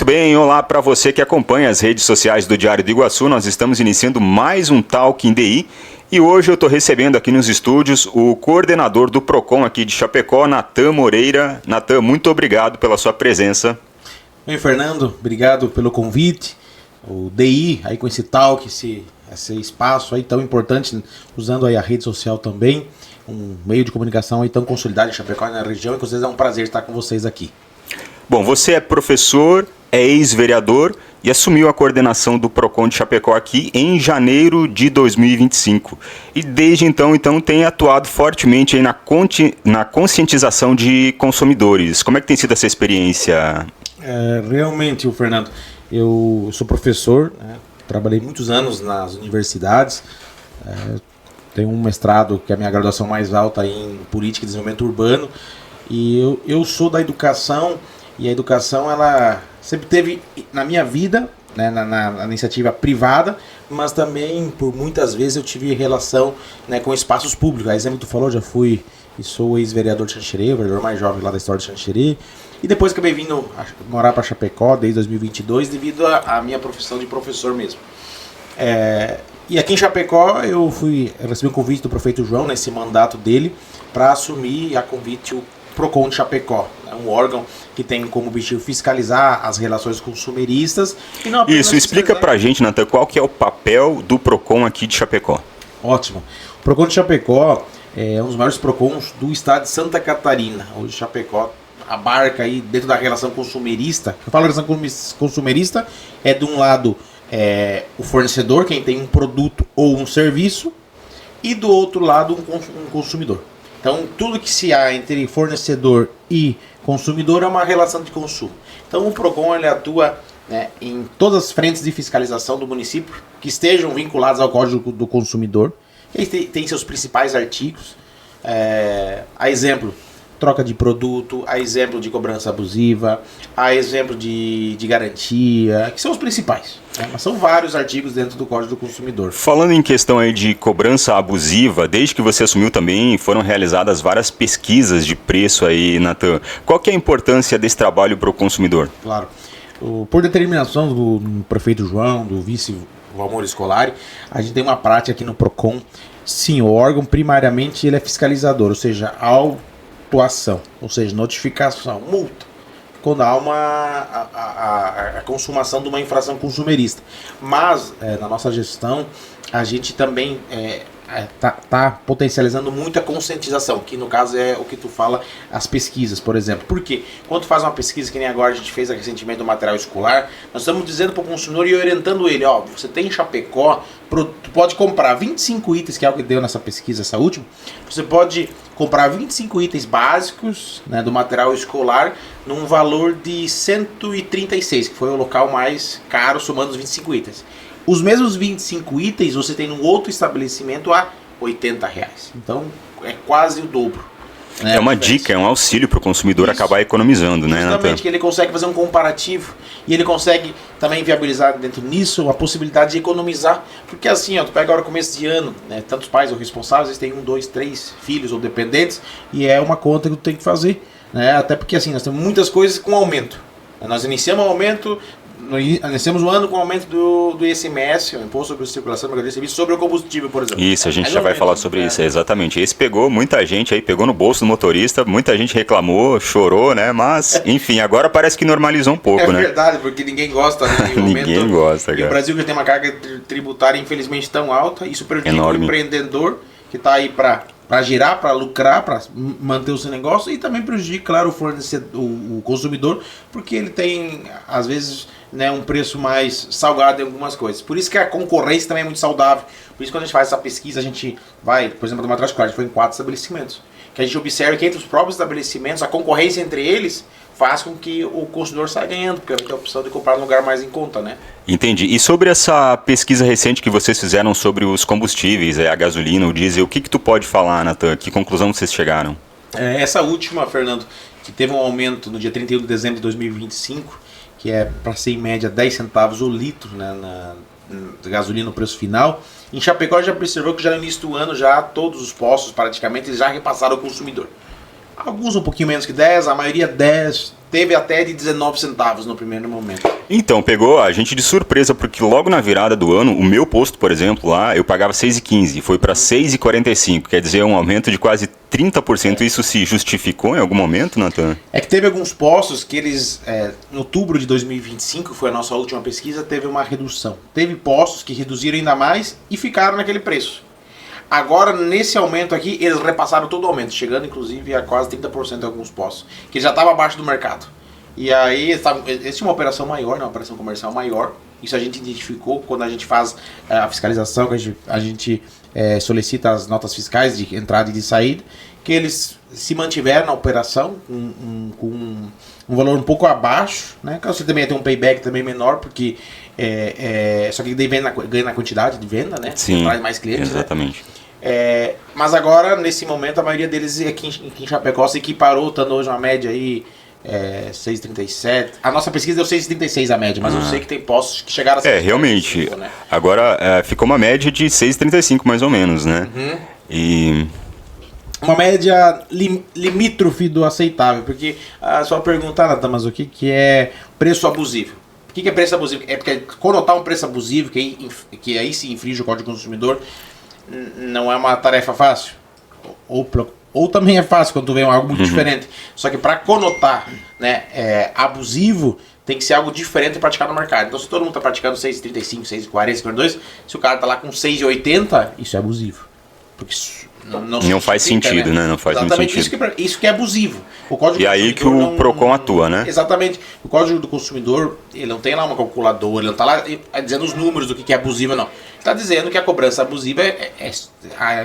bem, olá para você que acompanha as redes sociais do Diário do Iguaçu. Nós estamos iniciando mais um Talk in DI e hoje eu estou recebendo aqui nos estúdios o coordenador do PROCON aqui de Chapecó, Natan Moreira. Natan, muito obrigado pela sua presença. Oi, Fernando, obrigado pelo convite. O DI, aí com esse Talk, esse espaço aí tão importante, usando aí a rede social também, um meio de comunicação aí tão consolidado em Chapecó e na região, e com vocês é um prazer estar com vocês aqui. Bom, você é professor, é ex-vereador e assumiu a coordenação do PROCON de Chapecó aqui em janeiro de 2025. E desde então tem atuado fortemente aí na conscientização de consumidores. Como é que tem sido essa experiência? Realmente, Fernando, eu sou professor, né? Trabalhei muitos anos nas universidades, tenho um mestrado que é a minha graduação mais alta em Política e Desenvolvimento Urbano, e eu sou da educação. E a educação, ela sempre teve na minha vida, né, na iniciativa privada, mas também, por muitas vezes, eu tive relação, né, com espaços públicos. A exemplo que tu falou, já fui e sou ex-vereador de Xanxerê, o vereador mais jovem lá da história de Xanxerê. E depois acabei vindo morar para Chapecó desde 2022, devido à minha profissão de professor mesmo. E aqui em Chapecó, eu recebi um convite do prefeito João, nesse mandato dele, para assumir a convite o PROCON de Chapecó, um órgão que tem como objetivo fiscalizar as relações consumeristas. E não Isso, explica pra gente, Natan, qual que é o papel do PROCON aqui de Chapecó. Ótimo. O PROCON de Chapecó é um dos maiores PROCONs do estado de Santa Catarina. Hoje Chapecó abarca aí dentro da relação consumerista. Eu falo relação consumerista, é de um lado o fornecedor, quem tem um produto ou um serviço, e do outro lado um consumidor. Então, tudo que se há entre fornecedor e consumidor é uma relação de consumo. Então, o PROCON ele atua, né, em todas as frentes de fiscalização do município que estejam vinculadas ao Código do Consumidor. Ele tem seus principais artigos, a exemplo, troca de produto, a exemplo de cobrança abusiva, a exemplo de garantia, que são os principais, né? Mas são vários artigos dentro do Código do Consumidor. Falando em questão aí de cobrança abusiva, desde que você assumiu também foram realizadas várias pesquisas de preço aí, Natan. Qual que é a importância desse trabalho para o consumidor? Claro. Por determinação do prefeito João, do vice Valmor Scolari, a gente tem uma prática aqui no PROCON. Sim, o órgão primariamente ele é fiscalizador, ou seja, autuação, ou seja, notificação, multa, quando há a consumação de uma infração consumerista. Mas, na nossa gestão, a gente também tá potencializando muito a conscientização, que no caso é o que tu fala, as pesquisas, por exemplo. Por quê? Quando tu faz uma pesquisa, que nem agora a gente fez recentemente do material escolar, nós estamos dizendo para o consumidor e orientando ele, você tem em Chapecó, tu pode comprar 25 itens, que é o que deu nessa pesquisa, essa última, você pode comprar 25 itens básicos, né, do material escolar num valor de 136, que foi o local mais caro somando os 25 itens. Os mesmos 25 itens você tem num outro estabelecimento a R$80. Então é quase o dobro. Né? É uma dica, é um auxílio para o consumidor acabar economizando, né, Natan? Exatamente, que ele consegue fazer um comparativo e ele consegue também viabilizar dentro nisso a possibilidade de economizar. Porque assim, tu pega agora o começo de ano, né, tantos pais ou responsáveis, eles têm 1, 2, 3 filhos ou dependentes e é uma conta que tu tem que fazer. Né? Até porque assim, nós temos muitas coisas com aumento. Nós iniciamos o aumento... Iniciamos o ano com o aumento do ICMS, o Imposto sobre Circulação, Mercadoria e Serviços, sobre o combustível, por exemplo. Isso, a gente já vai falar sobre isso, exatamente. Esse pegou muita gente aí, pegou no bolso do motorista, muita gente reclamou, chorou, né? Mas, enfim, agora parece que normalizou um pouco, né? É verdade, porque ninguém gosta de ninguém gosta, cara. E o Brasil já tem uma carga tributária, infelizmente, tão alta, isso prejudica o empreendedor que está aí para girar, para lucrar, para manter o seu negócio, e também prejudica, claro, o consumidor, porque ele tem, às vezes, né, um preço mais salgado em algumas coisas. Por isso que a concorrência também é muito saudável. Por isso que quando a gente faz essa pesquisa, a gente vai, por exemplo, do material escolar, a gente foi em 4 estabelecimentos, que a gente observa que entre os próprios estabelecimentos, a concorrência entre eles faz com que o consumidor saia ganhando, porque vai ter a opção de comprar num lugar mais em conta, né? Entendi. E sobre essa pesquisa recente que vocês fizeram sobre os combustíveis, a gasolina, o diesel, o que tu pode falar, Natan? Que conclusão vocês chegaram? Essa última, Fernando, que teve um aumento no dia 31 de dezembro de 2025, que é para ser em média 10 centavos o litro, né, na gasolina no preço final. Em Chapecó já observou que já no início do ano, já todos os postos praticamente eles já repassaram ao consumidor. Alguns um pouquinho menos que 10, a maioria 10, teve até de 19 centavos no primeiro momento. Então, pegou a gente de surpresa, porque logo na virada do ano, o meu posto, por exemplo, lá, eu pagava 6,15, foi para 6,45, quer dizer, um aumento de quase 30%. Isso se justificou em algum momento, Natan? É que teve alguns postos que eles, em outubro de 2025, foi a nossa última pesquisa, teve uma redução. Teve postos que reduziram ainda mais e ficaram naquele preço. Agora, nesse aumento aqui, eles repassaram todo o aumento, chegando inclusive a quase 30% em alguns postos, que já estava abaixo do mercado. E aí, essa é uma operação maior, uma operação comercial maior. Isso a gente identificou quando a gente faz a fiscalização, que a gente solicita as notas fiscais de entrada e de saída, que eles se mantiveram na operação com um valor um pouco abaixo, né? Você também tem um payback também menor, porque só que daí ganha na quantidade de venda, né? Sim, traz mais clientes, exatamente. né? Mas agora, nesse momento, a maioria deles aqui em Chapecó se equiparou, estando hoje uma média aí 6,37. A nossa pesquisa deu 6,36 a média, mas eu sei que tem postos que chegaram a 6,35, realmente. né? Agora ficou uma média de 6,35 mais ou menos, né? Uhum. E... Uma média limítrofe do aceitável, porque a sua pergunta, Natan, mas o que é preço abusivo? O que é preço abusivo? É porque conotar um preço abusivo, que aí se infringe o Código do Consumidor, não é uma tarefa fácil. Ou também é fácil quando tu vê algo muito diferente. Só que para conotar, né, abusivo, tem que ser algo diferente praticado no mercado. Então, se todo mundo está praticando 6,35, 6,40, 6,42, se o cara está lá com 6,80, isso é abusivo. Porque não faz sentido, né? Não faz muito exatamente sentido. Isso que é abusivo. O Código E aí que o PROCON atua, né? Exatamente. O Código do Consumidor, ele não tem lá uma calculadora, ele não está lá dizendo os números do que é abusivo, não. Ele está dizendo que a cobrança abusiva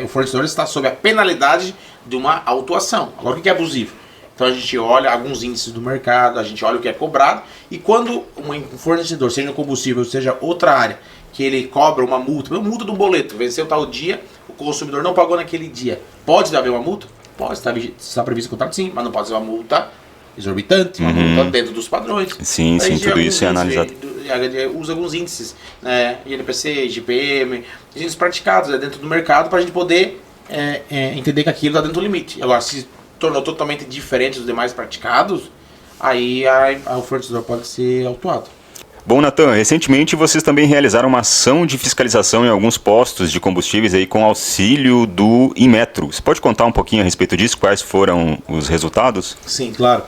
o fornecedor está sob a penalidade de uma autuação. Agora, o que é abusivo? Então a gente olha alguns índices do mercado, a gente olha o que é cobrado, e quando um fornecedor, seja no combustível, seja outra área, que ele cobra uma multa do boleto, venceu tal dia, o consumidor não pagou naquele dia, pode haver uma multa? Pode, está previsto o contrato sim, mas não pode ser uma multa exorbitante, uma multa dentro dos padrões. Sim, tudo isso é analisado. Usa alguns índices, né, INPC, IGPM, índices praticados dentro do mercado para a gente poder entender que aquilo está dentro do limite. Agora, se tornou totalmente diferente dos demais praticados, aí o fornecedor pode ser autuado. Bom, Natan, recentemente vocês também realizaram uma ação de fiscalização em alguns postos de combustíveis aí com auxílio do Inmetro. Você pode contar um pouquinho a respeito disso? Quais foram os resultados? Sim, claro.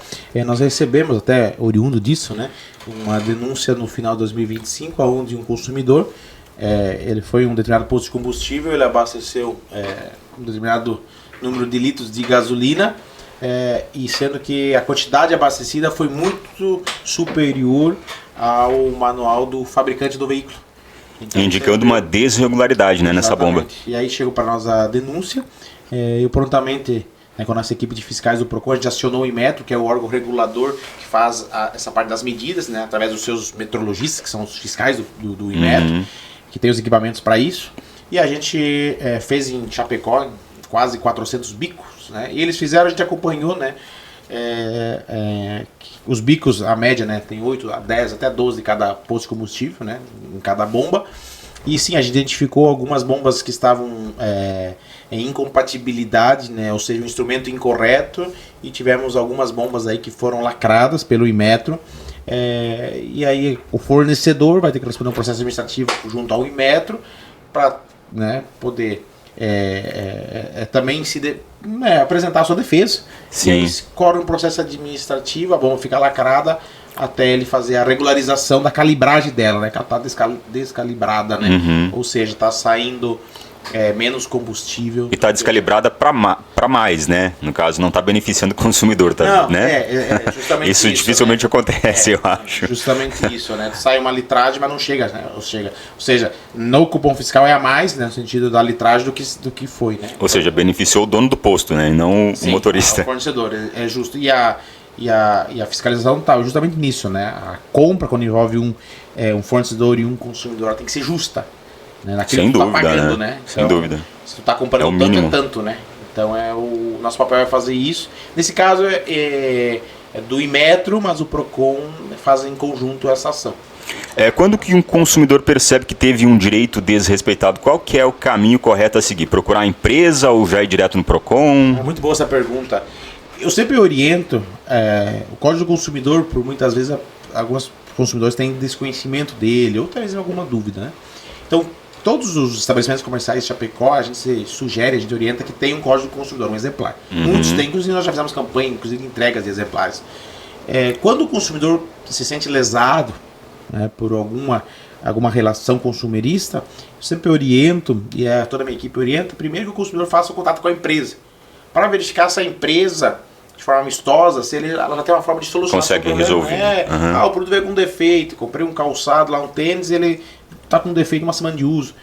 Nós recebemos, até oriundo disso, né, uma denúncia no final de 2025, onde um consumidor, ele foi em um determinado posto de combustível, ele abasteceu um determinado número de litros de gasolina, e sendo que a quantidade abastecida foi muito superior ao manual do fabricante do veículo. Então, indicando uma desregularidade, né, nessa bomba. E aí chegou para nós a denúncia, eu prontamente, com a nossa equipe de fiscais do PROCON, a gente acionou o Inmetro, que é o órgão regulador que faz essa parte das medidas, né, através dos seus metrologistas, que são os fiscais do Inmetro, que tem os equipamentos para isso. E a gente fez em Chapecó quase 400 bicos, né, e eles fizeram, a gente acompanhou, né, os bicos, a média, né, tem 8 a 10 até 12 de cada posto de combustível, né, em cada bomba. E sim, a gente identificou algumas bombas que estavam em incompatibilidade, né, ou seja, um instrumento incorreto, e tivemos algumas bombas aí que foram lacradas pelo Inmetro. E aí o fornecedor vai ter que responder um processo administrativo junto ao Inmetro para, né, poder também apresentar a sua defesa. Sim. E aí corre um processo administrativo, a bomba fica lacrada até ele fazer a regularização da calibragem dela, né? Que ela está descalibrada, né? Ou seja, está saindo menos combustível. E está descalibrada para mais, né? No caso, não está beneficiando o consumidor, tá? Não, né? Justamente isso dificilmente, né, acontece, eu acho. Justamente isso, né? Sai uma litragem, mas não chega, né? Ou seja, no cupom fiscal é a mais, né? No sentido da litragem do que foi, né? Ou seja, beneficiou o dono do posto, né? E não o motorista. O fornecedor, é justo. E a fiscalização está justamente nisso, né? A compra, quando envolve um fornecedor e um consumidor, ela tem que ser justa. Né? Naquilo sem que tu dúvida, tá pagando, né? né? Sem então, dúvida. Se tu tá comprando tanto, é tanto, né? Então o nosso papel é fazer isso. Nesse caso é do Inmetro, mas o PROCON faz em conjunto essa ação. Quando que um consumidor percebe que teve um direito desrespeitado, qual que é o caminho correto a seguir? Procurar a empresa ou já ir direto no PROCON? É muito boa essa pergunta. Eu sempre oriento, o Código do Consumidor, por muitas vezes, alguns consumidores têm desconhecimento dele, ou talvez alguma dúvida, né? Então, todos os estabelecimentos comerciais de Chapecó, a gente sugere, a gente orienta que tenha um Código do Consumidor, um exemplar. Muitos têm, inclusive nós já fizemos campanha, inclusive entregas de exemplares. Quando o consumidor se sente lesado, né, por alguma relação consumerista, eu sempre oriento, e toda a minha equipe orienta, primeiro que o consumidor faça o contato com a empresa, para verificar se a empresa, de forma amistosa, se ela já tem uma forma de solucionar. Consegue resolver. O produto veio com defeito, comprei um calçado lá, um tênis, ele está com defeito uma semana de uso.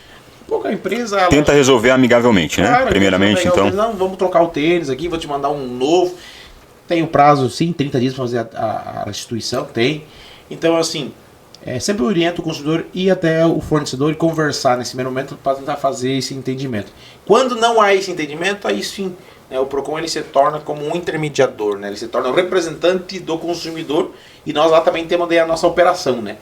Pô, a empresa... Tenta resolver amigavelmente, né? Claro, primeiramente, então... Não, vamos trocar o tênis aqui, vou te mandar um novo. Tem o prazo, sim, 30 dias para fazer a restituição, tem. Então, assim, sempre oriento o consumidor ir até o fornecedor e conversar nesse primeiro momento para tentar fazer esse entendimento. Quando não há esse entendimento, aí sim, o PROCON ele se torna como um intermediador, né? Ele se torna o representante do consumidor, e nós lá também temos a nossa operação, né?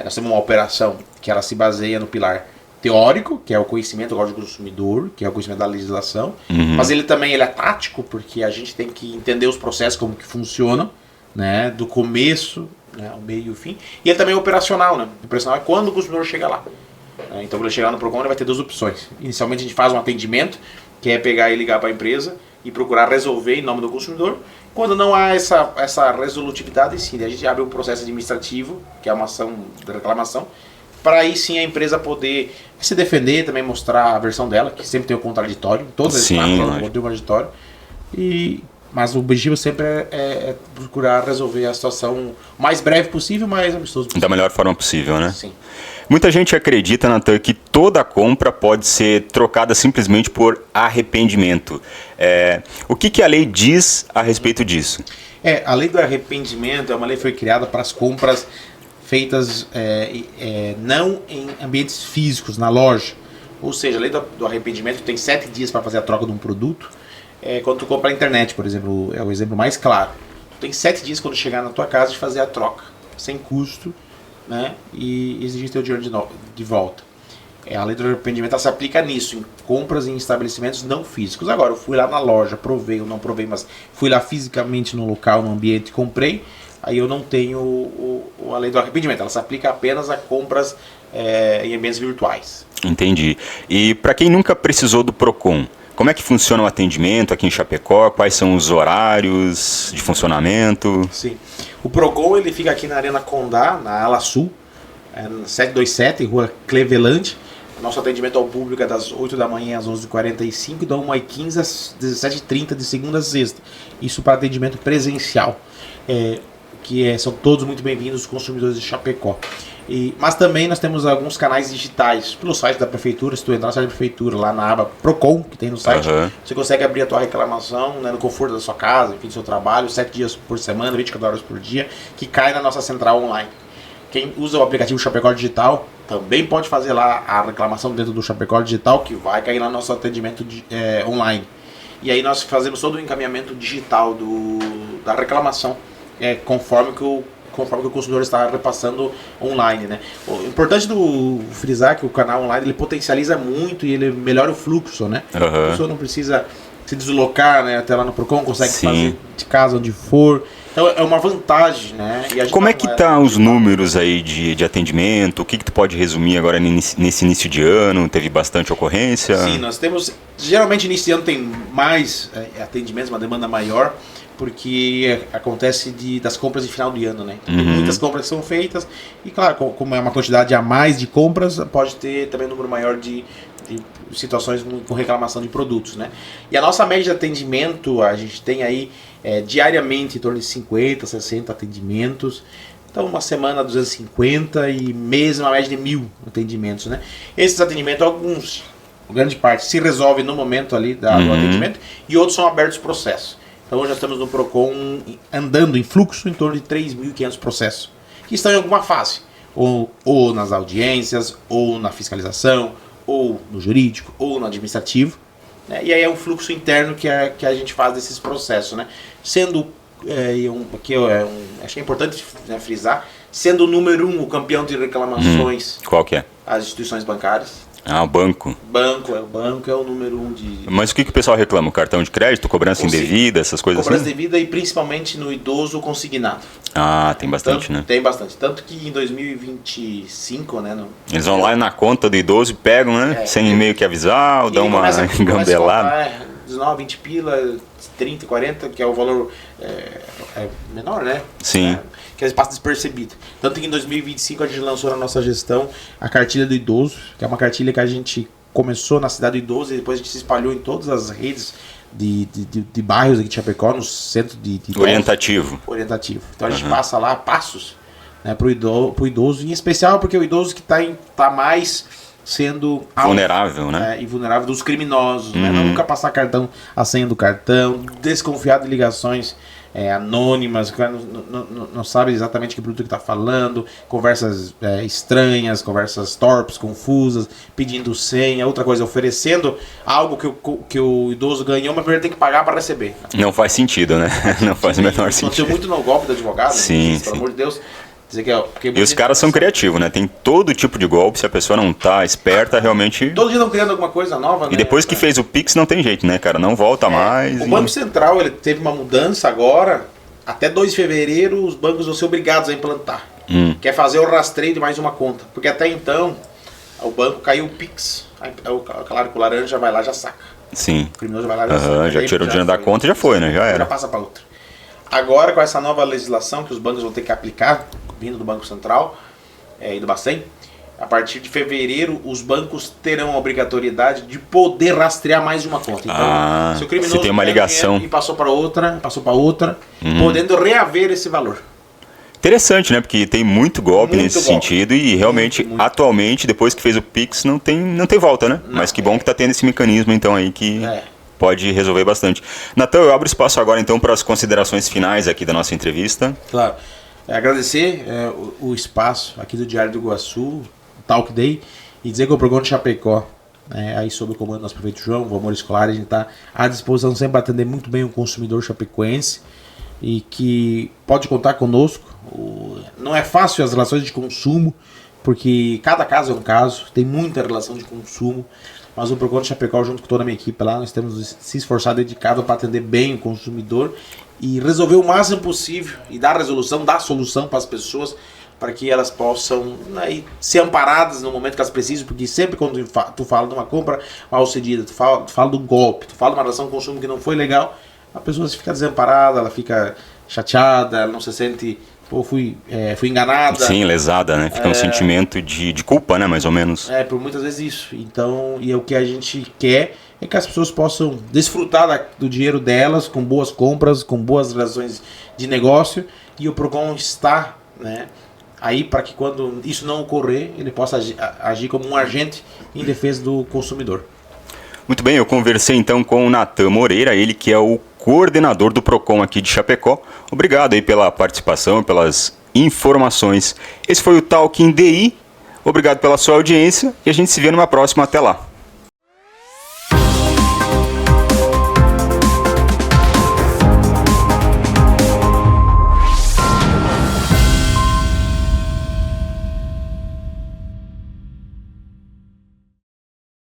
Nós temos uma operação que ela se baseia no pilar teórico, que é o conhecimento do Código do Consumidor, que é o conhecimento da legislação, mas ele também é tático, porque a gente tem que entender os processos, como que funcionam, né? Do começo, né? O meio e o fim. E ele também é operacional, né? Operacional é quando o consumidor chega lá. Então, quando ele chegar no PROCON, ele vai ter duas opções. Inicialmente, a gente faz um atendimento, que é pegar e ligar para a empresa e procurar resolver em nome do consumidor. Quando não há essa resolutividade, sim, a gente abre um processo administrativo, que é uma ação de reclamação, para aí sim a empresa poder se defender, também mostrar a versão dela, que sempre tem o contraditório, todas as partes tem o contraditório. Mas o objetivo sempre é procurar resolver a situação o mais breve possível, mais amistoso possível. Da melhor forma possível, né? Sim. Muita gente acredita, Natan, que toda compra pode ser trocada simplesmente por arrependimento. O que a lei diz a respeito disso? A lei do arrependimento é uma lei que foi criada para as compras feitas não em ambientes físicos, na loja. Ou seja, a lei do arrependimento tem 7 dias para fazer a troca de um produto. Quando tu compra na internet, por exemplo, é o exemplo mais claro. Tu tem 7 dias quando chegar na tua casa de fazer a troca, sem custo, né? E exigir teu dinheiro de volta. A lei do arrependimento se aplica nisso, em compras em estabelecimentos não físicos. Agora, eu fui lá na loja, provei ou não provei, mas fui lá fisicamente no local, no ambiente, comprei, aí eu não tenho a lei do arrependimento. Ela se aplica apenas a compras em ambientes virtuais. Entendi. E para quem nunca precisou do PROCON, como é que funciona o atendimento aqui em Chapecó? Quais são os horários de funcionamento? Sim. O PROCON ele fica aqui na Arena Condá, na ala sul, 727, Rua Cleveland. Nosso atendimento ao público é das 8 da manhã às 11h45 e da 1h15 às 17h30 de segunda a sexta. Isso para atendimento presencial, são todos muito bem-vindos os consumidores de Chapecó. Mas também nós temos alguns canais digitais pelo site da prefeitura. Se tu entrar no site da prefeitura, lá na aba PROCON, que tem no site, você consegue abrir a tua reclamação, né, no conforto da sua casa, enfim, do seu trabalho, 7 dias por semana, 24 horas por dia, que cai na nossa central online. Quem usa o aplicativo Chapecó Digital também pode fazer lá a reclamação dentro do Chapecó Digital, que vai cair lá no nosso atendimento online. E aí nós fazemos todo o encaminhamento digital da reclamação, conforme o consumidor está repassando online, né? O importante do frisar que o canal online ele potencializa muito e ele melhora o fluxo, né? A pessoa não precisa se deslocar, né, até lá no PROCON, consegue fazer de casa onde for. Então é uma vantagem, né? E como é que tá os números aí de atendimento? O que tu pode resumir agora nesse início de ano? Teve bastante ocorrência? Sim, nós temos... Geralmente início de ano tem mais atendimentos, uma demanda maior, porque acontece das compras de final de ano, né? Tem muitas compras que são feitas e, claro, como é uma quantidade a mais de compras, pode ter também um número maior de situações com reclamação de produtos, né? E a nossa média de atendimento, a gente tem aí diariamente em torno de 50, 60 atendimentos. Então, uma semana 250 e mês uma média de 1.000 atendimentos, né? Esses atendimentos, alguns, grande parte, se resolve no momento ali do atendimento e outros são abertos processos. Então, hoje nós estamos no PROCON andando em fluxo em torno de 3.500 processos, que estão em alguma fase, ou nas audiências, ou na fiscalização, ou no jurídico, ou no administrativo, né? E aí é um fluxo interno que a gente faz desses processos, né? Sendo, acho que é importante, né, frisar, sendo o número 1, o campeão de reclamações, qual que é? as instituições bancárias. Ah, o banco. O banco é o número 1 de... Mas o que o pessoal reclama? O cartão de crédito, cobrança indevida, essas coisas cobrança assim? indevida e principalmente no idoso consignado. Ah, tem bastante, né? Tem bastante. Tanto que em 2025, né? Eles vão lá na conta do idoso e pegam, né? Sem meio que avisar, ou dão uma gambelada. 19, 20 pila, 30, 40, que é o valor menor, né? Sim. Que passa despercebido. Tanto que em 2025 a gente lançou na nossa gestão a cartilha do idoso, que é uma cartilha que a gente começou na cidade do idoso e depois a gente se espalhou em todas as redes de bairros aqui de Chapecó, no centro de orientativo. Então a gente passa lá passos, né, pro idoso, em especial porque o idoso que tá mais sendo vulnerável, né? E vulnerável dos criminosos, né? Nunca passar a senha do cartão, desconfiado de ligações anônimas, o cara não sabe exatamente que produto que está falando, conversas estranhas, conversas torpes, confusas, pedindo senha, outra coisa, oferecendo algo que o idoso ganhou, mas primeiro tem que pagar para receber. Não faz sentido, né? Não faz o menor sentido. Aconteceu muito no golpe do advogado, sim, pelo amor de Deus. E os caras são criativos, né? Tem todo tipo de golpe, se a pessoa não tá esperta, realmente... Todo dia estão criando alguma coisa nova, né? E depois que fez o Pix, não tem jeito, né, cara? Não volta mais. O Banco Central, ele teve uma mudança agora. Até 2 de fevereiro, os bancos vão ser obrigados a implantar. Que é fazer o rastreio de mais uma conta. Porque até então, o banco caiu o Pix. Claro que o laranja vai lá já saca. Sim. O criminoso vai lá já saca. Já tirou o dinheiro da conta e já foi, né? Já era. Já passa para outra. Agora, com essa nova legislação que os bancos vão ter que aplicar, vindo do Banco Central e do Bacen, a partir de fevereiro, os bancos terão a obrigatoriedade de poder rastrear mais de uma conta. Então, se o criminoso tem uma ligação e passou para outra, podendo reaver esse valor. Interessante, né? Porque tem muito golpe nesse sentido e realmente, atualmente, depois que fez o Pix, não tem volta, né? Mas que bom que tá tendo esse mecanismo, então, aí que... pode resolver bastante. Natan, eu abro espaço agora então para as considerações finais aqui da nossa entrevista. Claro. Agradecer o espaço aqui do Diário do Iguaçu, Talk Day, e dizer que o programa de Chapecó, aí sob o comando do nosso prefeito João, o Amor Escolar, a gente está à disposição sempre para atender muito bem o consumidor chapecoense e que pode contar conosco. Não é fácil as relações de consumo, porque cada caso é um caso, tem muita relação de consumo. Mas o Procon de Chapecó, junto com toda a minha equipe lá, nós temos se esforçado, dedicado para atender bem o consumidor e resolver o máximo possível e dar solução para as pessoas, para que elas possam ser amparadas no momento que elas precisam, porque sempre quando tu fala de uma compra mal sucedida, tu fala de um golpe, tu fala de uma relação de consumo que não foi legal, a pessoa fica desamparada, ela fica chateada, ela não se sente... fui enganada. Sim, lesada, né? Fica um sentimento de culpa, né? Mais ou menos. Por muitas vezes isso. Então, e o que a gente quer é que as pessoas possam desfrutar do dinheiro delas, com boas compras, com boas relações de negócio. E o Procon está, né, aí para que quando isso não ocorrer, ele possa agir como um agente em defesa do consumidor. Muito bem, eu conversei então com o Natan Moreira, ele que é o coordenador do Procon aqui de Chapecó. Obrigado aí pela participação, pelas informações. Esse foi o Talking DI. Obrigado pela sua audiência e a gente se vê numa próxima. Até lá.